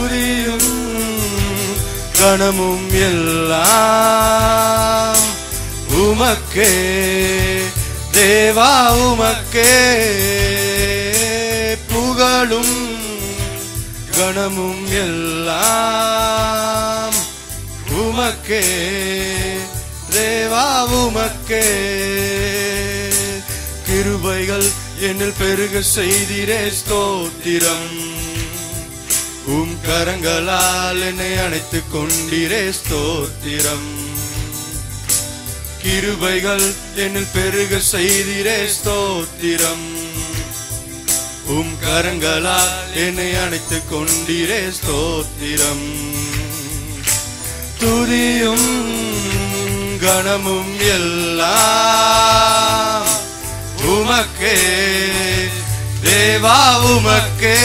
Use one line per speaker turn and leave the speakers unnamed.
துதியும் கணமும் எல்லாம் உமக்கே தேவா உமக்கே புகழும் கணமும் எல்லாம் உமக்கே தேவா உமக்கே கிருபைகள் என்னில் பெருக செய்திரே ஸ்தோத்திரம் கரங்களால் என்னை அணைத்துக் கொண்டிரே ஸ்தோத்திரம் கிருபைகள் என்னில் பெருக செய்திரே ஸ்தோத்திரம் கரங்களால் என்னை அணைத்துக் கொண்டிரே ஸ்தோத்திரம் துதியும் கணமும் எல்லாம் உமக்கே தேவா உமக்கே